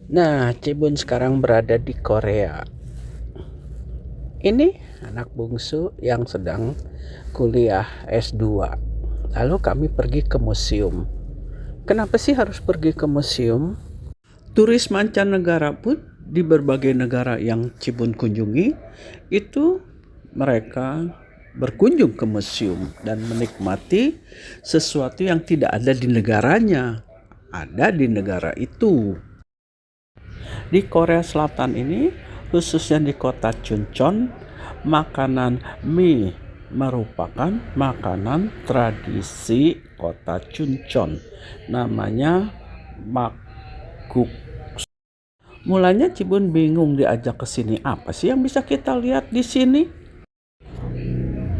Nah, Cibun sekarang berada di Korea. Ini anak bungsu yang sedang kuliah S2. Lalu kami pergi ke museum. Kenapa sih harus pergi ke museum? Turis mancanegara pun di berbagai negara yang Cibun kunjungi, itu mereka berkunjung ke museum dan menikmati sesuatu yang tidak ada di negaranya, ada di negara itu. Di Korea Selatan ini, khususnya di kota Chuncheon, makanan mie merupakan makanan tradisi kota Chuncheon. Namanya makguk. Mulanya Cibun bingung diajak ke sini, apa sih yang bisa kita lihat di sini?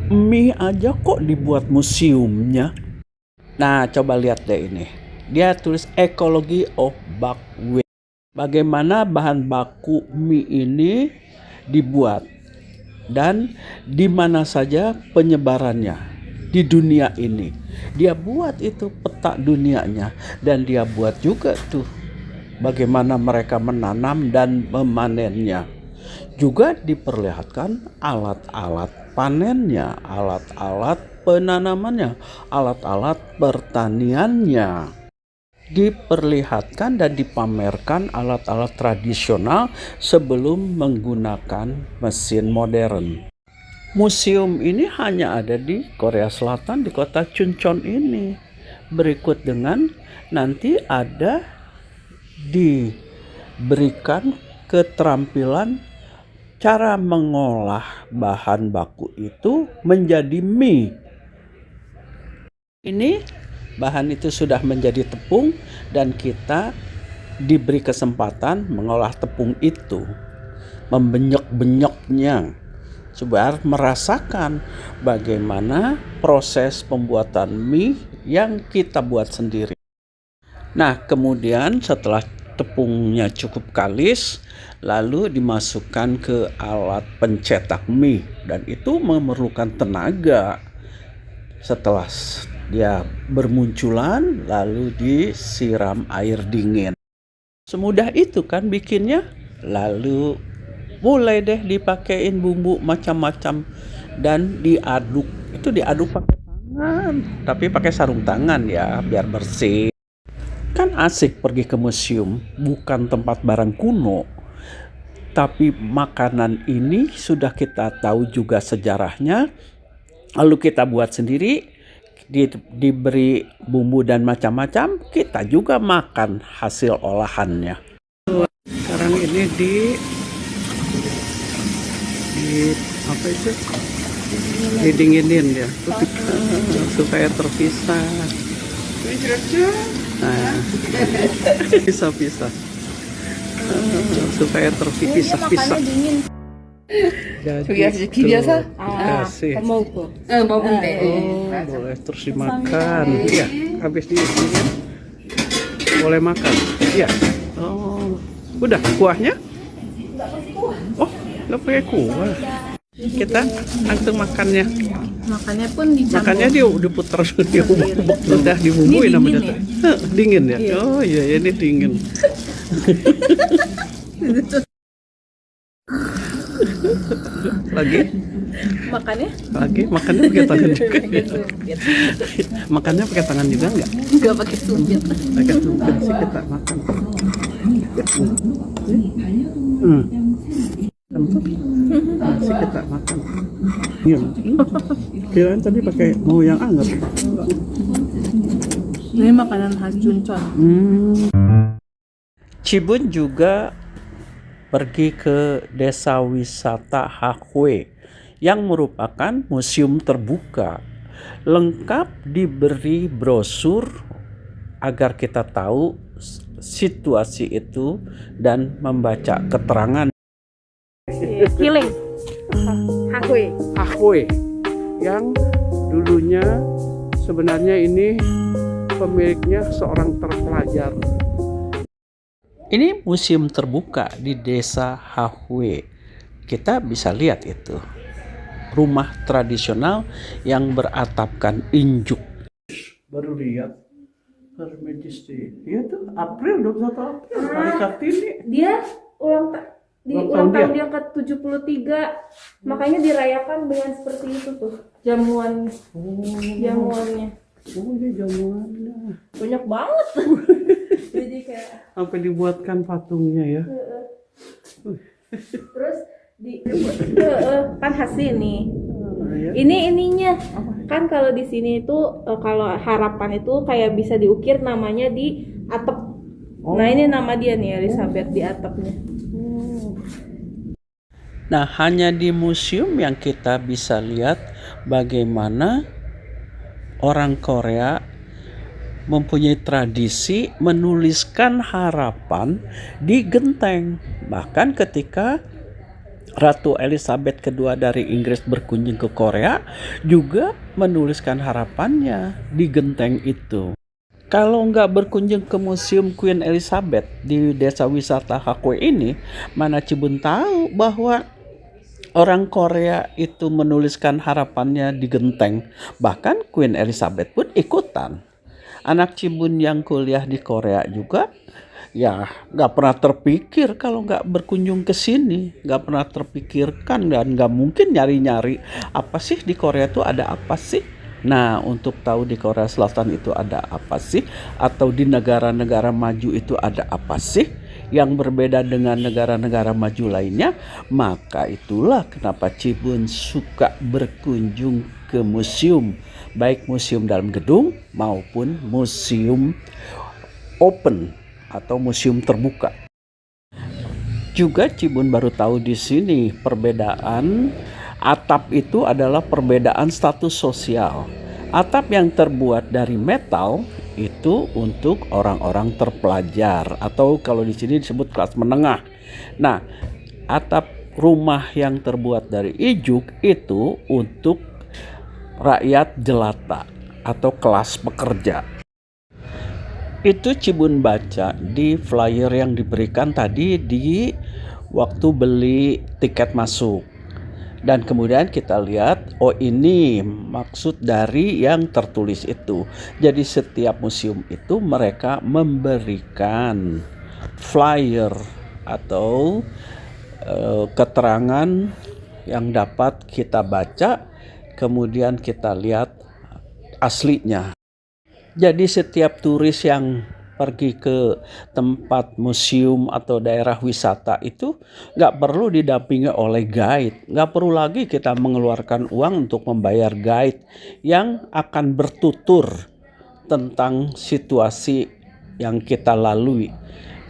Mie aja kok dibuat museumnya. Nah, coba lihat deh ini. Dia tulis ekologi of bakwe. Bagaimana bahan baku mie ini dibuat dan di mana saja penyebarannya di dunia ini. Dia buat itu peta dunianya dan dia buat juga tuh bagaimana mereka menanam dan memanennya. Juga diperlihatkan alat-alat panennya, alat-alat penanamannya, alat-alat pertaniannya. Diperlihatkan dan dipamerkan alat-alat tradisional sebelum menggunakan mesin modern. Museum ini hanya ada di Korea Selatan, di kota Chuncheon ini. Berikut dengan nanti ada diberikan keterampilan cara mengolah bahan baku itu menjadi mie. Ini bahan itu sudah menjadi tepung dan kita diberi kesempatan mengolah tepung itu, membenyek-benyeknya, coba merasakan bagaimana proses pembuatan mie yang kita buat sendiri. Nah, kemudian setelah tepungnya cukup kalis, lalu dimasukkan ke alat pencetak mie dan itu memerlukan tenaga. Setelah dia bermunculan, lalu disiram air dingin. Semudah itu kan bikinnya. Lalu mulai deh dipakein bumbu macam-macam dan diaduk. Itu diaduk pakai tangan, tapi pakai sarung tangan ya, biar bersih. Kan asik pergi ke museum, bukan tempat barang kuno. Tapi makanan ini sudah kita tahu juga sejarahnya. Lalu kita buat sendiri, diberi bumbu dan macam-macam, kita juga makan hasil olahannya. Sekarang ini di apa itu? Didinginin ya, supaya terpisah. Nah, pisah-pisah supaya terpisah-pisah. Jadi 비벼서? dikasih. 먹고. 먹으면 돼. Boleh terus dimakan. Iya, habis diisinya boleh makan. Iya. Oh, udah kuahnya? Oh, nggak pakai kuah. Kita langsung makannya. Makannya pun dicampur. Makannya dia diputar diubek-ubek udah dibumbuin namanya. Dingin ya? Oh iya, ini dingin. Lagi Makannya? makannya pakai tangan juga ya? Makannya pakai tangan juga nggak? Nggak pakai sumpit. Pakai sumpit sih kita makan. Masih kita makan. Iya. Kirain tadi pakai mau yang anget. Ini makanan khas Chuncheon. Cibun juga pergi ke desa wisata Hahue yang merupakan museum terbuka, lengkap diberi brosur agar kita tahu situasi itu dan membaca keterangan. Killing. Hahue. Hahue yang dulunya sebenarnya ini pemiliknya seorang terpelajar. Ini museum terbuka di desa Hahue. Kita bisa lihat itu. Rumah tradisional yang beratapkan injuk. Baru lihat Her Majesty. Iya tuh, April 21 April. Hari Kartini. Dia Ulang ulang tahun tahun dia ke-73. Makanya dirayakan dengan seperti itu tuh. Jamuannya. Oh, ini jamuannya. Banyak banget. Jadi kayak Sampai dibuatkan patungnya ya. terus kan khas ini. Ya. Ini ininya. Kan kalau di sini itu kalau harapan itu kayak bisa diukir namanya di atap. Nah, ini nama dia nih Elizabeth di atapnya. Nah, hanya di museum yang kita bisa lihat bagaimana orang Korea mempunyai tradisi menuliskan harapan di genteng. Bahkan ketika Ratu Elizabeth II dari Inggris berkunjung ke Korea juga menuliskan harapannya di genteng itu. Kalau nggak berkunjung ke Museum Queen Elizabeth di desa wisata Hakwe ini, mana Cibun tahu bahwa orang Korea itu menuliskan harapannya di genteng. Bahkan Queen Elizabeth pun ikutan. Anak Cibun yang kuliah di Korea juga ya nggak pernah terpikir kalau nggak berkunjung ke sini, nggak pernah terpikirkan dan nggak mungkin nyari-nyari apa sih di Korea itu ada apa sih. Nah, untuk tahu di Korea Selatan itu ada apa sih, atau di negara-negara maju itu ada apa sih yang berbeda dengan negara-negara maju lainnya, maka itulah kenapa Cibun suka berkunjung ke museum, baik museum dalam gedung maupun museum open atau museum terbuka. Juga Cibun baru tahu di sini perbedaan atap itu adalah perbedaan status sosial. Atap yang terbuat dari metal itu untuk orang-orang terpelajar atau kalau di sini disebut kelas menengah. Nah, atap rumah yang terbuat dari ijuk itu untuk rakyat jelata atau kelas pekerja. Itu Cibun baca di flyer yang diberikan tadi di waktu beli tiket masuk. Dan kemudian kita lihat, oh ini maksud dari yang tertulis itu. Jadi setiap museum itu mereka memberikan flyer atau keterangan yang dapat kita baca, kemudian kita lihat aslinya. Jadi setiap turis yang pergi ke tempat museum atau daerah wisata itu nggak perlu didampingi oleh guide. Nggak perlu lagi kita mengeluarkan uang untuk membayar guide yang akan bertutur tentang situasi yang kita lalui.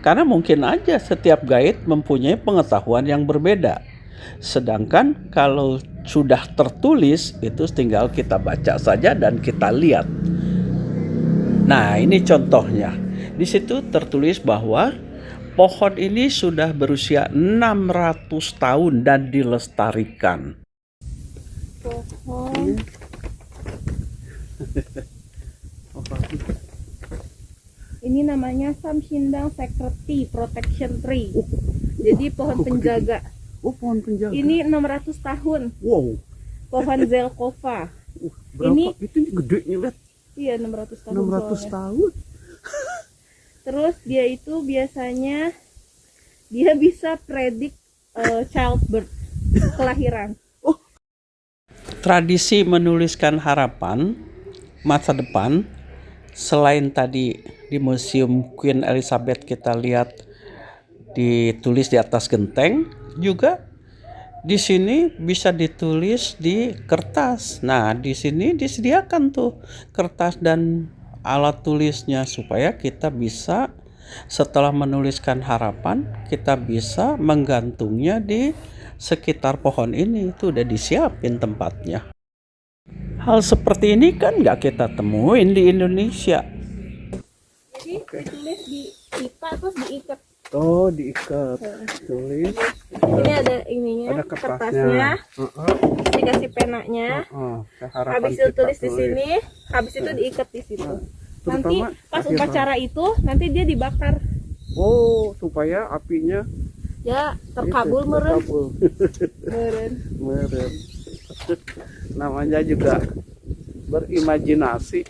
Karena mungkin aja setiap guide mempunyai pengetahuan yang berbeda. Sedangkan kalau sudah tertulis itu tinggal kita baca saja dan kita lihat. Nah, ini contohnya. Di situ tertulis bahwa pohon ini sudah berusia 600 tahun dan dilestarikan. Pohon. Ini namanya Samshindang Sacred Tea Protection Tree. Jadi pohon penjaga. Oh, pohon penjaga. Ini 600 tahun. Wow. Pohon Zelkova. Berapa? Ini Itu gedenya, lihat. Iya, 600 tahun. 600 tahun. Terus dia itu biasanya dia bisa predik childbirth, kelahiran. Tradisi menuliskan harapan masa depan selain tadi di Museum Queen Elizabeth kita lihat ditulis di atas genteng, juga di sini bisa ditulis di kertas. Nah, di sini disediakan tuh kertas dan alat tulisnya supaya kita bisa setelah menuliskan harapan kita bisa menggantungnya di sekitar pohon ini. Itu udah disiapin tempatnya. Hal seperti ini kan nggak kita temuin di Indonesia. Jadi ditulis di pipa terus diikat. Oh, diikat, tulis. Ini ada ininya, Ada kertasnya. Dikasih penanya. Habis itu tulis di sini, habis itu diikat di situ. Nanti pas upacara itu nanti dia dibakar. Oh, supaya apinya Ya, terkabul meren. Meren. Namanya juga berimajinasi.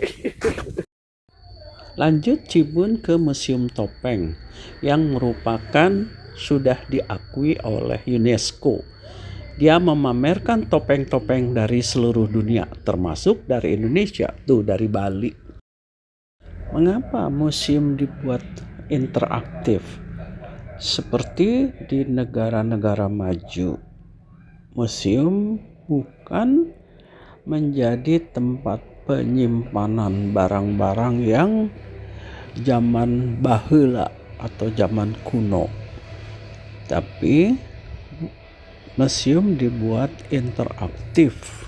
Lanjut Cibun ke Museum Topeng yang merupakan sudah diakui oleh UNESCO. Dia memamerkan topeng-topeng dari seluruh dunia, termasuk dari Indonesia, tuh dari Bali. Mengapa museum dibuat interaktif? Seperti di negara-negara maju, museum bukan menjadi tempat penyimpanan barang-barang yang zaman baheula atau zaman kuno, tapi museum dibuat interaktif.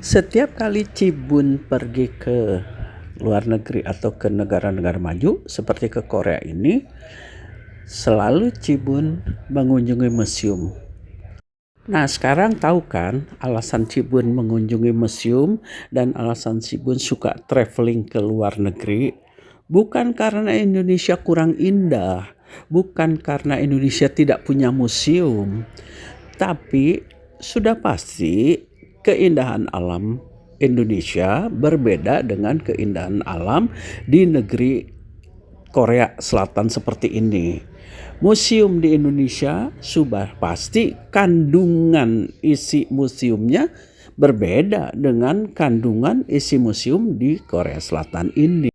Setiap kali Cibun pergi ke luar negeri atau ke negara-negara maju seperti ke Korea ini, selalu Cibun mengunjungi museum. Nah, sekarang tahu kan alasan Cibun mengunjungi museum dan alasan Cibun suka traveling ke luar negeri? Bukan karena Indonesia kurang indah, bukan karena Indonesia tidak punya museum, tapi sudah pasti keindahan alam Indonesia berbeda dengan keindahan alam di negeri Korea Selatan seperti ini. Museum di Indonesia sudah pasti kandungan isi museumnya berbeda dengan kandungan isi museum di Korea Selatan ini.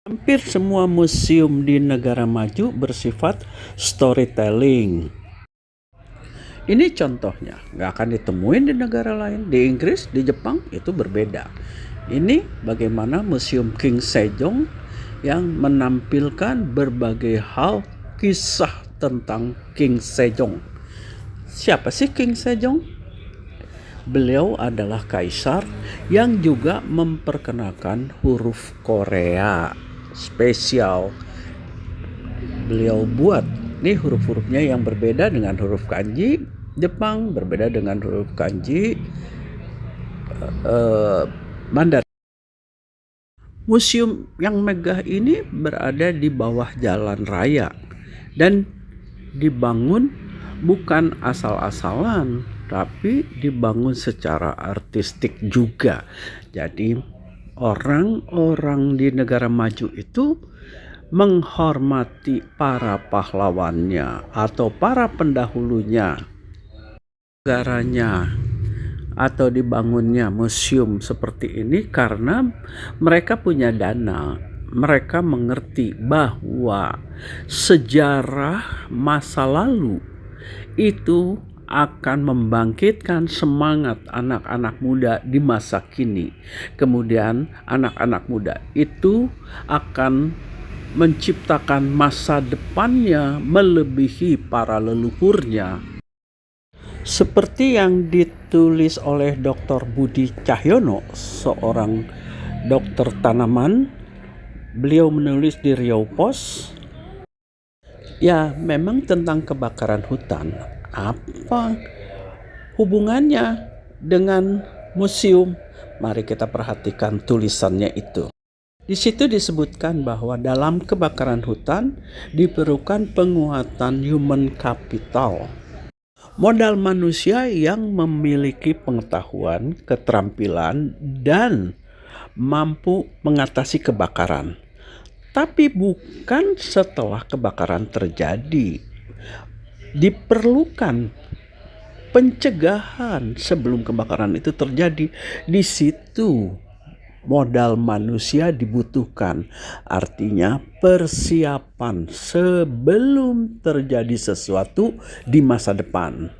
Hampir semua museum di negara maju bersifat storytelling. Ini contohnya, nggak akan ditemuin di negara lain. Di Inggris, di Jepang itu berbeda. Ini bagaimana Museum King Sejong yang menampilkan berbagai hal kisah tentang King Sejong. Siapa sih King Sejong? Beliau adalah kaisar yang juga memperkenalkan huruf Korea spesial. Beliau buat nih huruf-hurufnya yang berbeda dengan huruf kanji Jepang, berbeda dengan huruf kanji Mandarin. Museum yang megah ini berada di bawah jalan raya dan dibangun bukan asal-asalan, tapi dibangun secara artistik juga. Jadi orang-orang di negara maju itu menghormati para pahlawannya atau para pendahulunya, negaranya, atau dibangunnya museum seperti ini karena mereka punya dana. Mereka mengerti bahwa sejarah masa lalu itu akan membangkitkan semangat anak-anak muda di masa kini. Kemudian anak-anak muda itu akan menciptakan masa depannya melebihi para leluhurnya. Seperti yang ditulis oleh Dr. Budi Cahyono, seorang dokter tanaman, beliau menulis di Riau Pos, ya memang tentang kebakaran hutan. Apa hubungannya dengan museum? Mari kita perhatikan tulisannya itu. Di situ disebutkan bahwa dalam kebakaran hutan diperlukan penguatan human capital. Modal manusia yang memiliki pengetahuan, keterampilan, dan mampu mengatasi kebakaran. Tapi bukan setelah kebakaran terjadi. Diperlukan pencegahan sebelum kebakaran itu terjadi. Di situ modal manusia dibutuhkan. Artinya persiapan sebelum terjadi sesuatu di masa depan.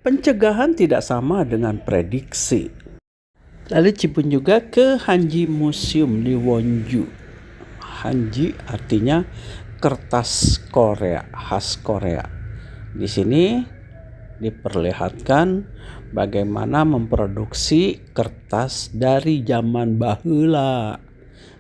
Pencegahan tidak sama dengan prediksi. Lalu Cibun juga ke Hanji Museum di Wonju. Hanji artinya kertas Korea, khas Korea. Di sini diperlihatkan bagaimana memproduksi kertas dari zaman baheula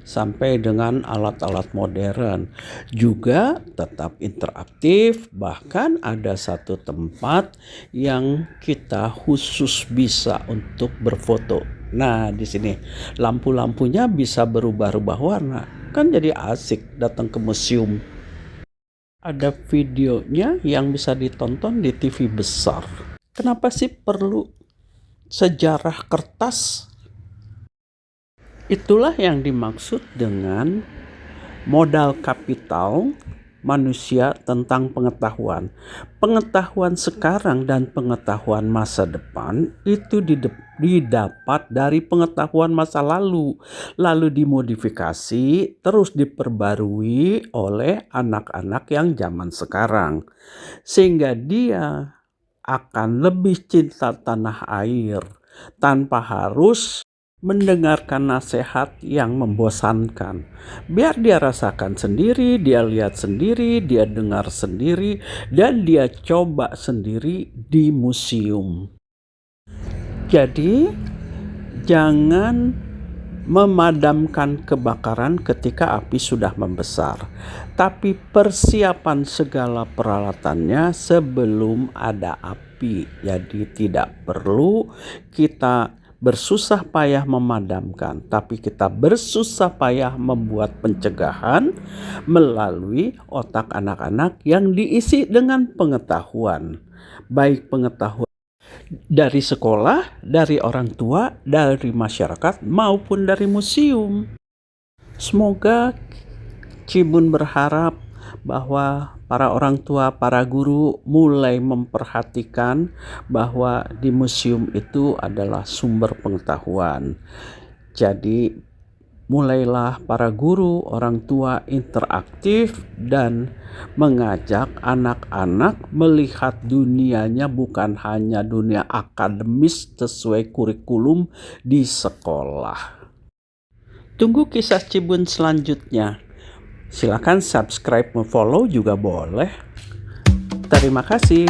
sampai dengan alat-alat modern. Juga tetap interaktif, bahkan ada satu tempat yang kita khusus bisa untuk berfoto. Nah, di sini lampu-lampunya bisa berubah-ubah warna. Kan jadi asik datang ke museum. Ada videonya yang bisa ditonton di TV besar. Kenapa sih perlu sejarah kertas? Itulah yang dimaksud dengan modal kapital manusia tentang pengetahuan. Pengetahuan sekarang dan pengetahuan masa depan itu didapat dari pengetahuan masa lalu dimodifikasi, terus diperbarui oleh anak-anak yang zaman sekarang, sehingga dia akan lebih cinta tanah air tanpa harus mendengarkan nasihat yang membosankan. Biar dia rasakan sendiri, dia lihat sendiri, dia dengar sendiri, dan dia coba sendiri di museum. Jadi, jangan memadamkan kebakaran ketika api sudah membesar, tapi persiapan segala peralatannya sebelum ada api. Jadi tidak perlu kita bersusah payah memadamkan, tapi kita bersusah payah membuat pencegahan melalui otak anak-anak yang diisi dengan pengetahuan, baik pengetahuan dari sekolah, dari orang tua, dari masyarakat, maupun dari museum. Semoga Cibun berharap bahwa para orang tua, para guru mulai memperhatikan bahwa di museum itu adalah sumber pengetahuan. Jadi mulailah para guru, orang tua interaktif dan mengajak anak-anak melihat dunianya bukan hanya dunia akademis sesuai kurikulum di sekolah. Tunggu kisah Cibun selanjutnya. Silakan subscribe, follow juga boleh. Terima kasih.